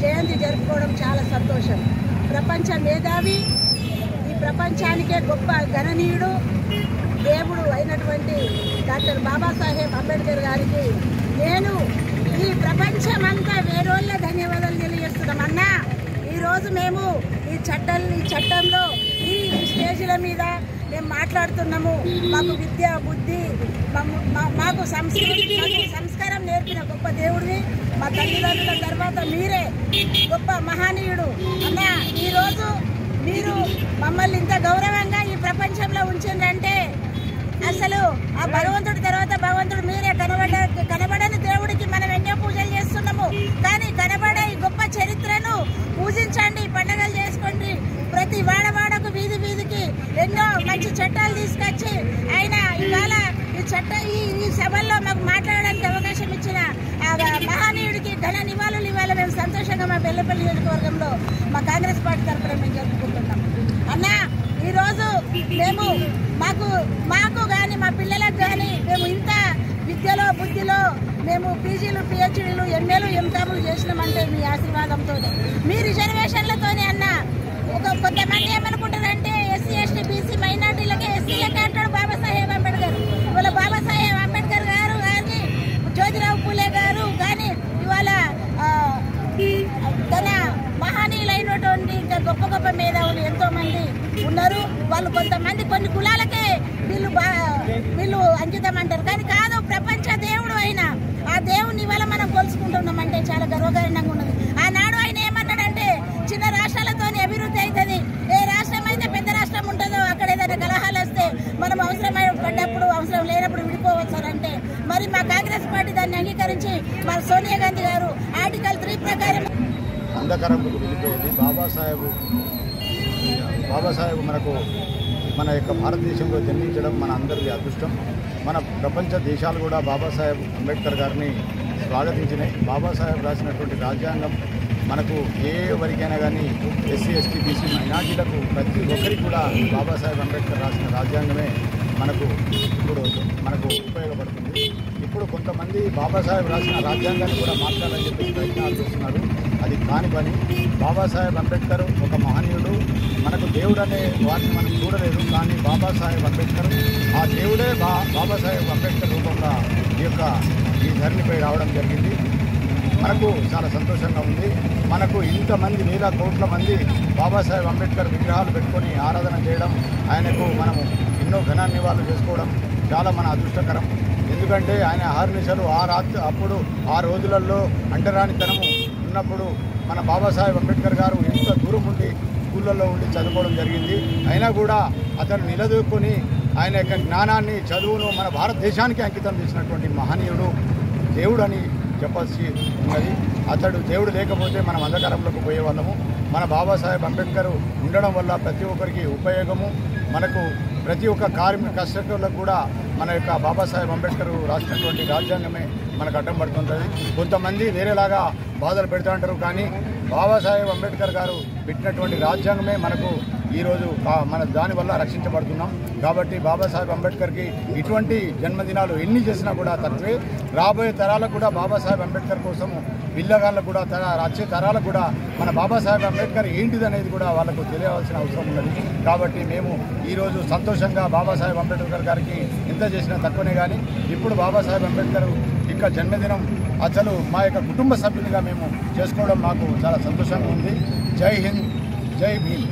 జయంతి జరుపుకోవడం చాలా సంతోషం. ప్రపంచ మేధావి, ఈ ప్రపంచానికే గొప్ప గణనీయుడు, దేవుడు అయినటువంటి డాక్టర్ బాబాసాహెబ్ అంబేద్కర్ గారికి నేను ఈ ప్రపంచమంతా వేరోళ్ళ ధన్యవాదాలు తెలియజేస్తున్నాం. అన్నా, ఈరోజు మేము ఈ చట్టంలో ఈ స్టేజీల మీద మేము మాట్లాడుతున్నాము. మాకు విద్య, బుద్ధి, మాకు సంస్కారం నేర్పిన గొప్ప దేవుడివి. మా తల్లిదండ్రుల తర్వాత మీరే గొప్ప మహనీయుడు. అన్న, ఈరోజు మీరు మమ్మల్ని ఇంత గౌరవంగా ఈ ప్రపంచంలో ఉంచిందంటే అసలు ఆ భగవంతుడి తర్వాత భగవంతుడు మీరే. కనబడని దేవుడికి మనం ఎన్నో పూజలు చేస్తున్నాము, కానీ కనబడే ఈ గొప్ప చరిత్రను పూజించండి, పండుగలు చేసుకోండి. ప్రతి వాడవాడకు, వీధి వీధికి ఎన్నో మంచి చట్టాలు తీసుకొచ్చి ఆయన ఇవాళ ఈ సభల్లో మాకు మాట్లాడడానికి అవకాశం ఇచ్చిన మహనీయుడికి ఘన నివాళులు ఇవాళ మేము సంతోషంగా మా బెల్లపల్లి నియోజకవర్గంలో మా కాంగ్రెస్ పార్టీ తరఫున మేము జరుపుకుంటున్నాం. అన్న, ఈరోజు మేము మాకు కానీ మా పిల్లలకు కానీ మేము ఇంత విద్యలో, బుద్ధిలో మేము పీజీలు, పిహెచ్డీలు, ఎంఏలు, ఎంకాములు చేసినామంటే మీ ఆశీర్వాదంతో, మీ రిజర్వేషన్లతోనే. అన్న, కొంతమంది ఏమనుకుంటారంటే ఎస్సీ, ఎస్టీ, బీసీ, మైనార్టీలకే ఎస్సీలకే అంటాడు బాబాసాహెబ్ అంబేద్కర్. ఇవాళ బాబాసాహెబ్ అంబేద్కర్ గారు కానీ, జ్యోతిరావు పూలే గారు కానీ ఇవాళ తన మహనీయులైనటువంటి ఇంకా గొప్ప గొప్ప మేధావులు ఎంతో మంది ఉన్నారు. వాళ్ళు కొంతమంది కొన్ని కులాలకే వీళ్ళు అంకితం అంటారు, కానీ కాదు. ప్రపంచ దేవుడు అయిన ఆ దేవుని ఇవాళ మనం కొలుసుకుంటున్నామంటే చాలా గర్వకారణంగా ఉన్నది. ఆనాడు ఆయన ఏమన్నాడంటే, చిన్న రాష్ట్రాలతోని అభివృద్ధి అవుతుంది. ఏ రాష్ట్రం అయితే పెద్ద రాష్ట్రం ఉంటుందో అక్కడ ఏదైనా కలహాలు వస్తే మనం అవసరమై పడ్డప్పుడు, అవసరం లేనప్పుడు విడిపోవచ్చు అంటే, మరి మా కాంగ్రెస్ పార్టీ దాన్ని అంగీకరించి మన సోనియా గాంధీ గారు ఆర్టికల్ 3 ప్రకారం అంధకారంలోకి వెళ్ళిపోయింది. బాబాసాహెబ్ మన యొక్క భారతదేశంలో జన్మించడం మన అందరికీ అదృష్టం. మన ప్రపంచ దేశాలు కూడా బాబాసాహెబ్ అంబేద్కర్ గారిని స్వాగతించినాయి. బాబాసాహెబ్ రాసినటువంటి రాజ్యాంగం మనకు ఏ వరకైనా కానీ ఎస్సీ, ఎస్టీ, బీసీ, మైనార్టీలకు ప్రతి ఒక్కరికి కూడా బాబాసాహెబ్ అంబేద్కర్ రాసిన రాజ్యాంగమే మనకు ఉపయోగపడుతుంది. ఇప్పుడు కొంతమంది బాబాసాహెబ్ రాసిన రాజ్యాంగాన్ని కూడా మార్చాలని చెప్పి ప్రయత్నాలు చేస్తున్నారు. అది కాని పని. బాబాసాహెబ్ అంబేద్కర్ ఒక మహనీయుడు. మనకు దేవుడు అనే వాటిని మనం చూడలేదు, కానీ బాబాసాహెబ్ అంబేద్కర్ ఆ దేవుడే బాబాసాహెబ్ అంబేద్కర్ రూపంగా ఈ ధరణిపై రావడం జరిగింది. మనకు చాలా సంతోషంగా ఉంది. మనకు ఇంతమంది, వేల కోట్ల మంది బాబాసాహెబ్ అంబేద్కర్ విగ్రహాలు పెట్టుకొని ఆరాధన చేయడం, ఆయనకు మనము ఎన్నో ఘన నివాళులు చేసుకోవడం చాలా మన అదృష్టకరం. ఎందుకంటే ఆయన అహర్నిశలు అప్పుడు ఆ రోజులలో అంటరానితనము ఉన్నప్పుడు మన బాబాసాహెబ్ అంబేద్కర్ గారు ఎంత దూరం ఉండి స్కూళ్ళల్లో ఉండి చదువుకోవడం జరిగింది. అయినా కూడా అతను నిలదొక్కుని ఆయన యొక్క జ్ఞానాన్ని, చదువును మన భారతదేశానికి అంకితం చేసినటువంటి మహనీయుడు, దేవుడు అని చెప్పాల్సి ఉన్నది. అతడు దేవుడు లేకపోతే మనం అంధకారంలోకి పోయేవాళ్ళము. మన బాబాసాహెబ్ అంబేద్కర్ ఉండడం వల్ల ప్రతి ఒక్కరికి ఉపయోగము. మనకు ప్రతి ఒక్క కష్టకులకు కూడా మన యొక్క బాబాసాహెబ్ అంబేద్కర్ రాసినటువంటి రాజ్యాంగమే మనకు అడ్డం పడుతుంటుంది. కొంతమంది వేరేలాగా బాధలు పెడుతూ ఉంటారు, కానీ బాబాసాహెబ్ అంబేద్కర్ గారు పెట్టినటువంటి రాజ్యాంగమే మనకు ఈరోజు మన దానివల్ల రక్షించబడుతున్నాం. కాబట్టి బాబాసాహెబ్ అంబేద్కర్కి ఇటువంటి జన్మదినాలు ఎన్ని చేసినా కూడా తక్కువే. రాబోయే తరాలకు కూడా బాబాసాహెబ్ అంబేద్కర్ కోసము పిల్లగాళ్ళకు కూడా వచ్చే తరాలకు కూడా మన బాబాసాహెబ్ అంబేద్కర్ ఏంటిదనేది కూడా వాళ్ళకు తెలియవలసిన అవసరం ఉన్నది. కాబట్టి మేము ఈరోజు సంతోషంగా బాబాసాహెబ్ అంబేద్కర్ గారికి ఎంత చేసినా తక్కువనే. కానీ ఇప్పుడు బాబాసాహెబ్ అంబేద్కర్ ఇంకా జన్మదినం అసలు మా యొక్క కుటుంబ సభ్యునిగా మేము చేసుకోవడం మాకు చాలా సంతోషంగా ఉంది. జై హింద్, జై భీమ్.